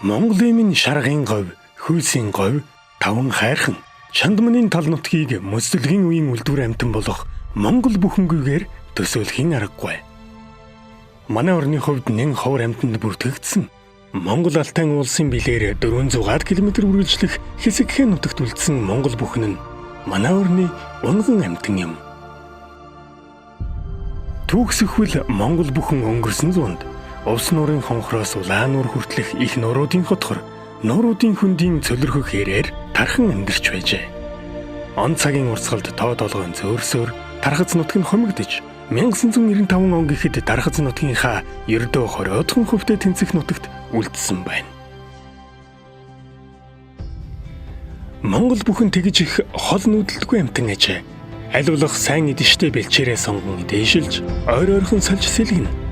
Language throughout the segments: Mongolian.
Монголын минь шаргын говь, хүйсийн говь, таван хайрхан, чандманы тал нутгийг мөсөлгийн үеийн үлдвэр амьтан болох Монгол бүхэнгүйгээр төсөөлхийн аргагүй. Манай орны хувьд нэн ховор амьтанд бүртгэгдсэн Монгол Алтай улсын билээр 400 км үргэлжлэх хэсэгхэн нутагт үлдсэн Монгол бүхэн нь манай орны унган амьтан юм. Түүхсэхвэл Монгол бүхэн өнгөрсөн зуунд Увс нуурын хонхроос Улаан нуур хүртэлх их нууруудын хотхор нууруудын хөндийн цөлөрхөх хэрээр тархан амьдарч байжээ. Он цагийн урсгалд тоо толгойн зөөрсөөр тархац нутг нь хомигдож 1995 он гэхэд тархац нутгийнхаа ердөө 20-одхон хөвтэй тэнцэх нутагт үлдсэн байна. Монгол бүхэн тэгж их хол нүүдэлтгүй амьтан ажээ. Аль болох сайн идэнштэй бэлчээрээ сонгон дээшилж ойр ойрхон сольж сэлгэнэ.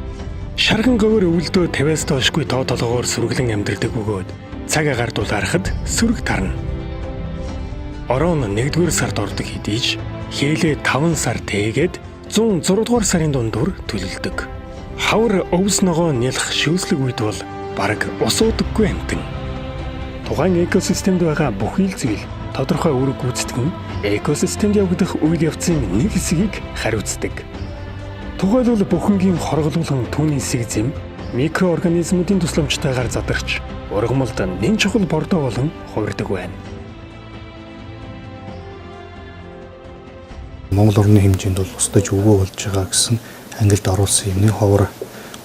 Шарган говөр өвөлдөө 50-аас доошгүй тоо толгоор сүргэлэн амьдардаг бөгөөд цаг агаар дулаарахад сүрэг тарна. Орон 1-р сард ордог хэдий ч хээлээ 5 сар тээгээд 106 дугаар сарын дундуур төлөлдөг. Хавар өвс ногоо нялх шүүслэг үед бол бараг ус уудаггүй амьтан. Тухайн экосистемд байгаа бүхий л зүйл тодорхой үүрэг гүйцэтгэн экосистемд явагдах үйл явцын нэг хэсгийг хариуцдаг. Тухайлбал бүхэнгийн хорголуулан түүний сэг зэм микроорганизмуудын тусламжтайгаар задарч ургамалд нэн чухал бордоо болон хувирдаг байна. Монгол орны хэмжээнд бол устдаж өвгөө болж байгаа гэсэн ангилд оруулсан юмны ховор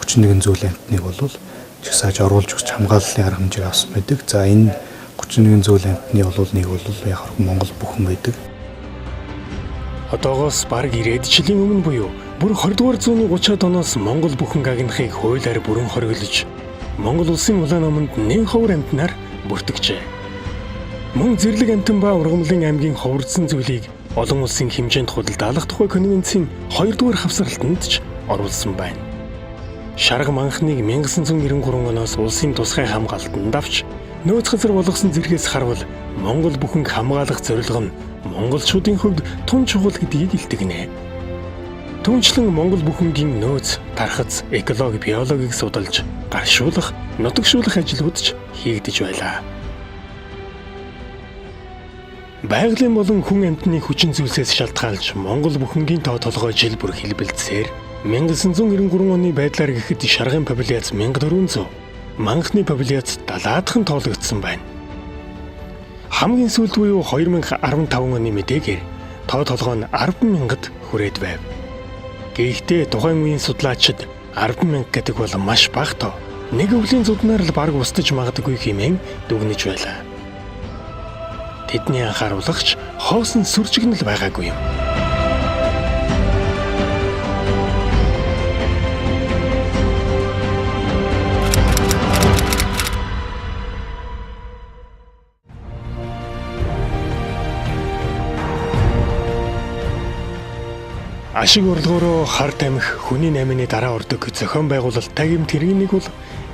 31 зүйл амьтныг бол жигсааж оруулж өгч хамгааллын арга хэмжээг авсан байдаг. За энэ 31 зүйл амьтны бол нэг бол яг Монгол бүхэн байдаг. Одоогоос бараг 90 жилийн өмнө буюу бүр 20-р зууны 30-аад оноос Монгол бүхэн гагнахыг хуулиар бүрэн хориглож Монгол улсын улаан номонд нэн ховор амьтнаар бүртгэжээ. Мөн зэрлэг амьтан ба ургамлын аймгийн ховордсон зүйлийг олон улсын хэмжээнд худалдаалах тухай конвенцийн 2-р хавсралтанд ч оруулсан байна. Шарга манхныг 1993 оноос улсын тусгай хамгаалтанд авч нөөц газар болгосон зэргээс харвал Монгол бүхэнг хамгаалах зорилго нь монголчуудын хувьд тун чухал гэдгийг илтгэнэ. Түүнчлэн Монгол бүхэнгийн нөөц, тархац, экологи, биологийг судалж, гаршуулах, нутагшуулах ажлууд ч хийгдэж байлаа. Байгалийн болон хүн амьтны хүчин зүйлсээс шалтгаалж Монгол бүхэнгийн тоо толгой жил бүр хэлбэлцсээр 1993 оны байдлаар гэхэд шаргын популяц 1400, манхны популяц 70-аадахан тоологдсон байна. Хамгийн сүүлд буюу 2015 оны мэдээгээр тоо толгой нь 10,000-д хүрээд байв. Гэхдээ тухайн үеийн судлаачид 10,000 гэдэг бол маш бага тоо. Нэг өвлийн зуднаар л бараг устж магадгүй хэмээн дүгнэж байлаа. Тэдний анхааруулгач хоосон сүрчигнэл байгаагүй юм. Ашиг урлагөөрөө хар тамхи хүний найманы дараа ордог зохион байгуулалттай юм тэргийн нэг бол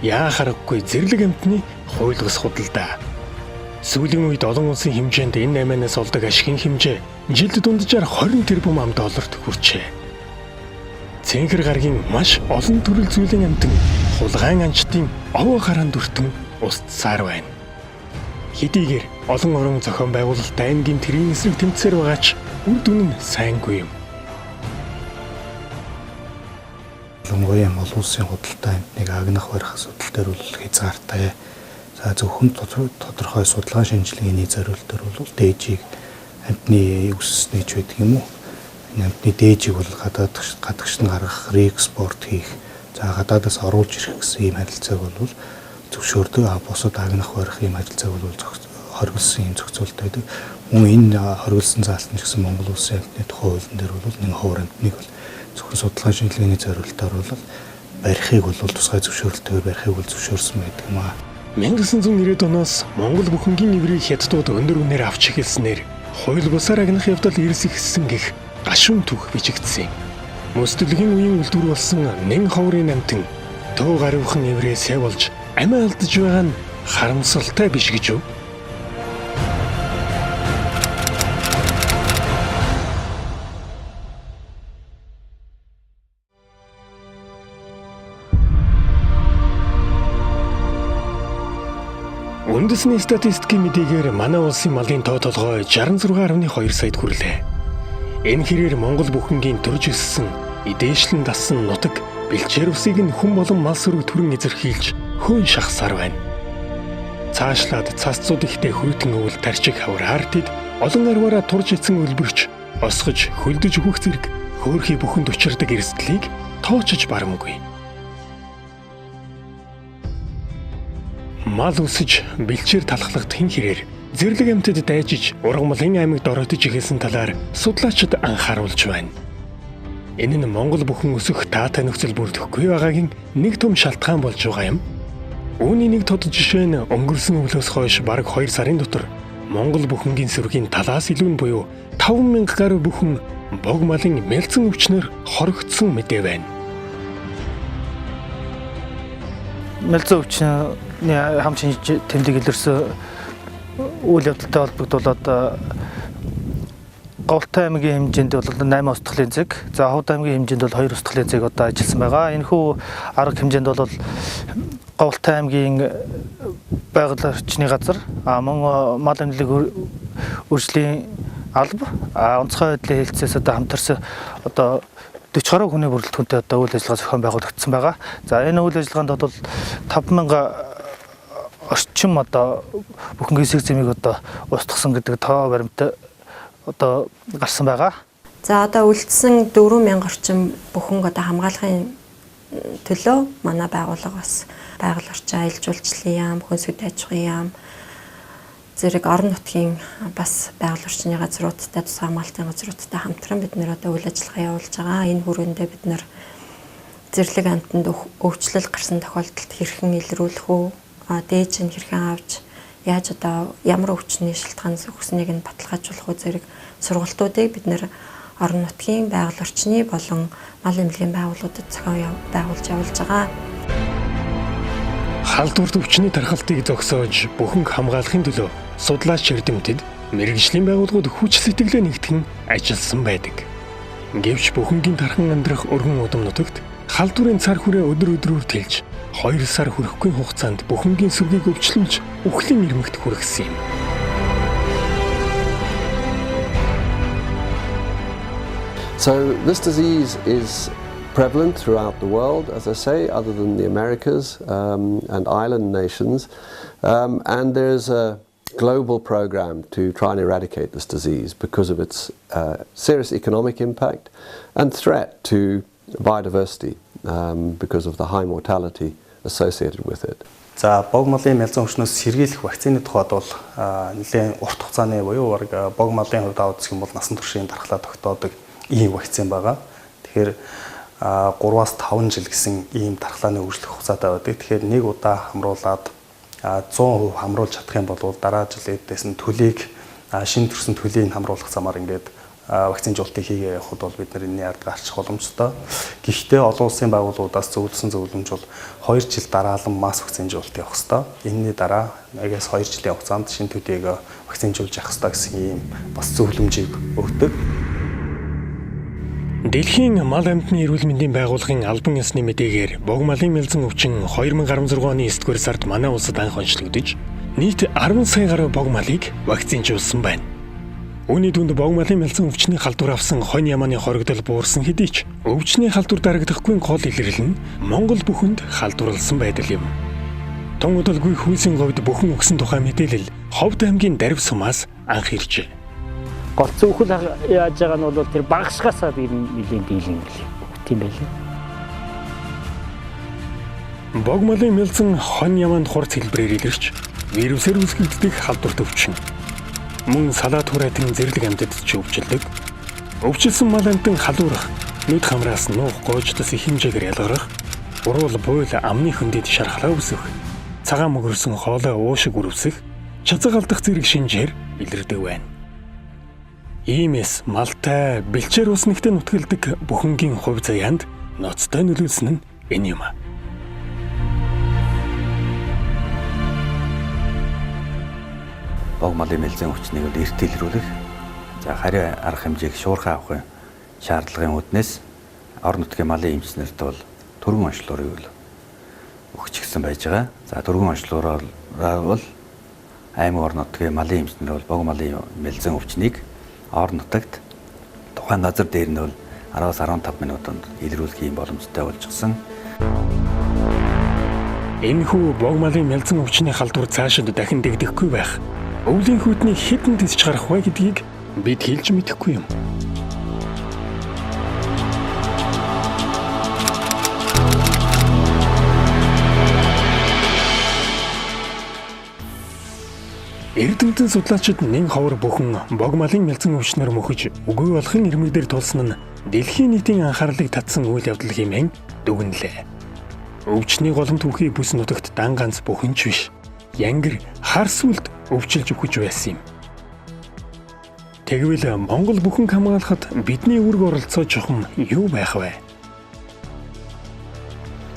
яа харахгүй зэрлэг амьтны хуйлгас худалдаа. Сүүлийн үед олон улсын хэмжээнд энэ найманаас олдог ашигын хэмжээ жилд дунджаар 20 тэрбум $д хүрчээ. Цэнхэр гаргийн маш олон төрөл зүйлийн амьтан хулгайн анчтын овоо гараанд өртөн устсаар байна. Хэдийгээр олон орон зохион байгуулалттай аймгийн тэргийн эсрэг тэмцээр байгаа ч үр дүн нь сайнгүй юм. Ялангуяа олон улсын худалдаа амьтныг агнах барих асуудал дээр бол хязгаартай. За зөвхөн тодорхой судалгаа шинжилгээний зорилтоор бол дээжийг амьтны өсс нээж байдаг юм уу? Энэ амьтны дээжийг бол гадагш нь гаргах, реэкспорт хийх, за гадаадаас оруулж ирэх гэсэн ийм харилцааг бол зөвшөөрдөг. Бусад агнах барих ийм харилцааг бол хоригдсан ийм зохицуулт байдаг. Мөн энэ хоригдсан заалтан ч гэсэн Монгол улсын амьтны тухай хуулийн дээр бол нэг ховор амьтныг бол зөвхөн судалгаа шинжилгээний зорилтоор бол барихыг бол тусгай зөвшөөрлөлтөөр барихыг бол зөвшөөрсөн байдаг юм аа. 1990-ад оноос Монгол бүхэнгийн эврийг хятадууд өндөр үнээр авч эхэлснээр хууль бусаар агнах явдал эрс ихссэн гэх гашуун түүх бичигдсэн. Мөсдөлгийн үеийн үлдвэр болсон нэн ховрын амьтан төө гаруухан эврээ савлж амиа алдаж байгаа нь харамсалтай биш гэж үү? Үндэсний статистикийн мэдээгээр манай улсын малын тоо толгой 66.2 саяд хүрлээ. Энэ хэрээр Монгол бүхэнгийн төрж өссөн, эдээшлэн дассан нутаг бэлчээр усыг нь хүн болон мал сүрэг түрэн эзэрхийлж хөөн шахсаар байна. Цаашлаад цасцууд ихтэй хүйтэн өвөл тарчиг хавраар тэд олон арваараа турж эцэн өлбөрч, осгож, хөлдөж өгөх зэрэг хөөрхий бүхэнд учирдаг эрсдлийг тоочж барамгүй. Мал үсэж, бэлчээр талхлагд хэн хэрээр зэрлэг амьтад дайжиж, ургамлын аймагт оройтож ихэлсэн талаар судлаачид анхааруулж байна. Энэ нь Монгол бүхэн өсөх таатай нөхцөл бүрдэхгүй байгаагийн нэг том шалтгаан болж байгаа юм. Үүний нэг тод жишээ нь өнгөрсөн өглөөс хойш бараг 2 сарын дотор Монгол бүхэнгийн сүргийн талаас илүү нь буюу 5,000 гаруй бүхэн бог малын мэлцэн өвчнөр хоригдсон мэдээ байна. Мэлцэн өвчний хам шинж тэмдэг илэрсэн үйл явдалтай холбогдуулаад Говьтай аймгийн хэмжээнд бол 8 устгалын зэг, за Ховд аймгийн хэмжээнд бол 2 устгалын зэг одоо ажилласан байгаа. Энэхүү арга хэмжээнд бол Говьтай аймгийн байгаль орчны газар, мөн мал амжилтын үржлийн алба, онцгой байдлын хэлцээс одоо хамтарсан одоо 40 гаруй хүний бүрэлдэхүүнтэй одоо үйл ажиллагаа зохион байгуулагдсан байгаа. За энэ үйл ажиллагаанд бол 5,000 орчим одоо бүхэнгийн хэсэг зэмийг одоо устгасан гэдэг тоо баримттай одоо гарсан байгаа. За одоо үлдсэн 4,000 орчим бүхэн одоо хамгаалахын төлөө манай байгууллага бас байгаль орчин аялал жуулчлалын яам, хүнс үдэ аж ахуйн яам зэрэг орон нутгийн бас байгаль орчны газруудтай, тусгай хамгаалтын газруудтай хамтран бид нэр одоо үйл ажиллагаа явуулж байгаа. Энэ хүрээндээ бид нэр зэрлэг амтанд өвчлөл гарсан тохиолдолд хэрхэн илрүүлэх үү? Дээж нь хэрхэн авч яаж одоо ямар өвчний шалтгаанаас өгснгийг нь баталгаажуулах уу зэрэг сургалтуудыг бид нэр орон нутгийн байгаль орчны болон мал эмнэлгийн байгууллагуудад зохион байгуулж явуулж байгаа. Халдварт өвчний тархалтыг зогсоож бүхэнг хамгаалахын төлөө судлаач эрдэмтэд мэрэгжлийн байгууллагууд хүч сэтгэлээ нэгтгэн ажилласан байдаг. Гэвч бүхэнгийн тархан амьдрах өргөн удам нутагт халдварын цар хүрээ өдөр өдрөөр тэлж 2 сар хүрэхгүй хугацаанд бүхэнгийн сүргийг өвчлүүлж үхлийн нэрмэгт хүргэсэн юм. So this disease is prevalent throughout the world, as I say, other than the Americas and island nations. And there's a global program to try and eradicate this disease because of its serious economic impact and threat to biodiversity because of the high mortality associated with it. За бог малын мэлзэн өвчнөөс сэргийлэх вакцины тухайд бол нэлээд урт хугацааны буюу бараг бог малын хувьд аваад үзэх юм бол насан туршийн дархлаа тогтоодог ийм вакцин байгаа. Тэгэхээр 3-аас 5 жил гэсэн ийм дархлааны үргэлжлэх хугацаатай байдаг. Тэгэхээр нэг удаа хамруулад 100% хамруулж чадах юм бол дараа жил эдээс нь төлийг шинэ төрсэн төлийг хамруулах замаар ингээд вакцинжуулалтыг хийгээ явахд бол бид нар энэний ард гарчих боломжтой. Гэхдээ олон улсын байгууллагуудаас зөвлөсөн зөвлөмж бол 2 жил дараалан масс вакцинжуулалт явах ёстой. Энэний дараа агаас 2 жилийн хугацаанд шинэ төдийг вакцинжуулж явах ёстой гэсэн ийм бас зөвлөмжийг өгдөг. Дэлхийн мал амьтны эрүүл мэндийн байгууллагын албан ёсны мэдээгээр бог малын мэлзэн өвчин 2016 оны 9-р сард манай улсад анх онцлогдож нийт 10 сая гаруй бог малыг вакцинжуулсан байна. Үүний дүнд бог малын мэлзэн өвчний халдвар авсан хонь ямааны хоригдол буурсан хэдий ч өвчний халдвар дарагдахгүй гол илэрлэл нь Монгол бүхэнд халдварлсан байдал юм. Тун удалгүй хүйсийн говьд бүхэн өгсөн тухай мэдээлэл Ховд аймгийн Дарив сумаас анх иржээ. Голцсон үхэл яаж байгаа нь бол тэр багшгаасаа би нэлийн дийлэн тийм байлээ. Бог малын мэлзэн хонь ямаанд хурц хэлбэрээр илэрч вирусээр үүсгэгддэг халдварт өвчин. Мөн салаат хураатын зэрлэг амьтад ч өвчлөдөг. Өвчлсөн мал амьтан халуурах, нүд хамраас нуух гоождос их хэмжээгээр ялгарах, уруул буйл амны хөндөд шархлаа үүсэх, цагаан мөгөрсөн хоолой уушиг үрвсэх, чацаг алдах зэрэг шинжээр илэрдэг байна. Иймээс малтай, бэлчээр ус нэгтэн нутгалдаг бүхэнгийн хувь заяанд ноцтой нөлөөлсөн нь энэ юм. Бог малын мэлзэн өвчнийг эрт илрүүлэх, за хариу арга хэмжээг шуурхай авахын шаардлагын үднээс орон нутгийн малын эмчнэрт бол түргэн онцлогыг өгч гисэн байж байгаа. За түргэн онцлогоор бол аймаг орон нутгийн малын эмчнэр бол бог малын мэлзэн өвчнийг орон нутагт тухайн газар дээр нь бол 10-аас 15 минутанд илрүүлэх юм боломжтой болчихсон. Энэхүү бог малын мэлзэн өвчний халдвар цаашид дахин дэгдэхгүй байх. Өвлийн хүйтнийг хэдэн тисч гарах вэ гэдгийг бид хэлж мэдэхгүй юм. Эрдэмтэн судлаачид нэг ховор бүхэн бог малын мэлзэн өвчнөр мөхөж үгүй болохын ирмэг дээр тулсан нь дэлхийн нийтийн анхаарлыг татсан үйл явдал хэмээн дүгнэлээ. Өвчний голом түүхий бүс нутагт дан ганц бүхэнч биш. Янгир хар сүлд өвчилж өгч байсан юм. Тэгвэл Монгол бүхэн хамгаалахад бидний үүрэг оролцоо чухам юу байх вэ?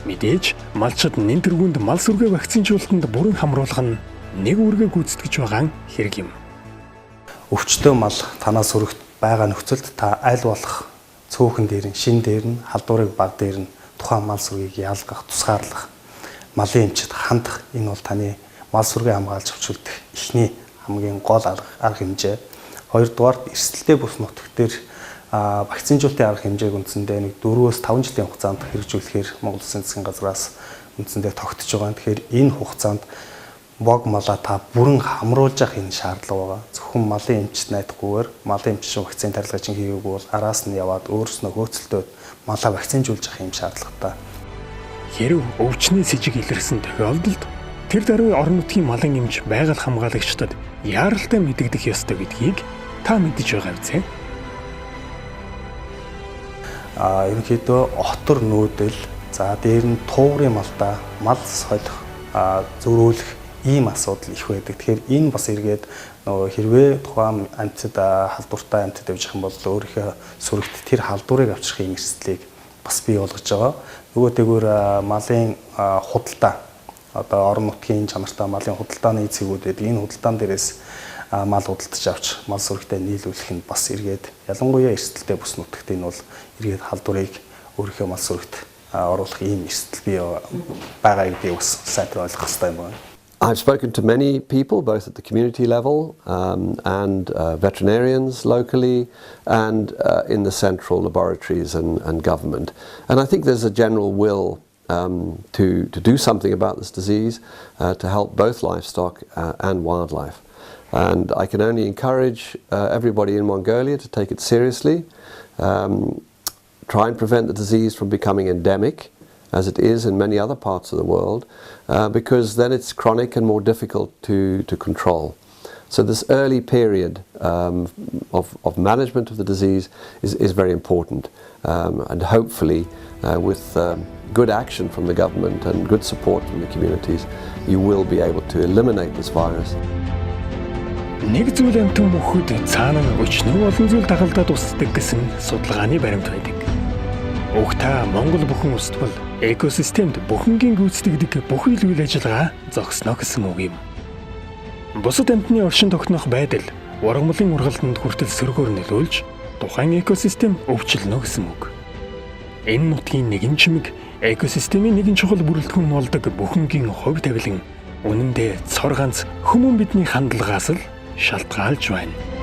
Мэдээж малчид нэн тэргуунд мал сүргээ вакцинжуулалтанд бүрэн хамруулах нь нэг үүргээ гүйцэтгэж байгаа хэрэг юм. Өвчтөө мал танаас өргөт байгаа нөхцөлд та аль болох цөөхөн дээр нь, шин дээр нь, халдварыг баг дээр нь тухайн мал сүргийг ялгах, тусгаарлах, малын эмчит хандах энэ бол таны мал сүргээ хамгаалж авчулдах эхний хамгийн гол арга хэмжээ. Хоёрдугаар эрсдэлтэй бүс нутаг дээр вакцинжуулалтын арга хэмжээг үндсэндээ нэг 4-5 жилийн хугацаанд хэрэгжүүлэхээр Монгол Улсын засгийн газраас үндсэндээ тогтож байгаа. Тэгэхээр энэ хугацаанд бог малаа та бүрэн хамруулж явах энэ шаардлага байгаа. Зөвхөн малын эмчт найдахгүйгээр малын эмчийн вакцины тарилгаж хийгээгүй бол араас нь яваад өөрснөө хөөцөлтөд малаа вакцинжуулж явах юм шаардлагатай. Хэрв өвчний с жиг илэрсэн тохиолдолд тэр даруй орон нутгийн малын эмч байгаль хамгаалагчдад яаралтай мэдэгдэх ёстой гэдгийг та мэдэж байгаа биз? Ерөнхийдөө отор нүүдэл, за дээр нь туурын малтаа мал солих, зөрүүлэх ийм асуудал их байдаг. Тэгэхээр энэ бас эргээд нөгөө хэрвээ тухайн амьтад халдвартай амьтад явж байгаа юм бол өөрийнхөө сүрэгт тэр халдварыг авчрах юм эрсдлийг бас бий болгож байгаа. Нөгөө тэгвэр малын худалдаа одоо орон нутгийн чанартай малын худалдааны эцэгүүд байдаг. Энэ худалдаан дээрээс мал худалдаж авч мал сүрэгтээ нийлүүлэх нь бас эргээд ялангуяа эрсдэлтэй бүс нутагт энэ бол эргээд халдварыг өөрийнхөө мал сүрэгт оруулах ийм эрсдэл бий байгаа гэдгийг бас сайхан ойлгох хэрэгтэй юм байна. I've spoken to many people, both at the community level and veterinarians locally and in the central laboratories and government. And I think there's a general will to do something about this disease to help both livestock and wildlife. And I can only encourage everybody in Mongolia to take it seriously, try and prevent the disease from becoming endemic, as it is in many other parts of the world, because then it's chronic and more difficult to control. So this early period of management of the disease is very important, and hopefully with good action from the government and good support from the communities, you will be able to eliminate this virus. Нэг зүйл амтан мөхөд цаана өчнөө олон зүйл дагалдаад устдаг гэсэн судалгааны баримт байдаг. Угтаа Монгол бүхэн устбал экосистемд бүхэнгийн гүйцэтгэдэг бүхий л үйл ажиллагаа зогсно гэсэн үг юм. Бусад амьтны оршин тогтнох байдал ургамлын ургалтанд хүртэл сөргөөр нөлөөлж тухайн экосистем өвчлөнө гэсэн үг. Энэ нутгийн нэгэн чимэг экосистемийн нэгэн чухал бүрэлдэхүүн болдог бүхэнгийн хувь тавилан үнэндээ цор ганц хүмүүн бидний хандлагаас л шалтгаалж байна.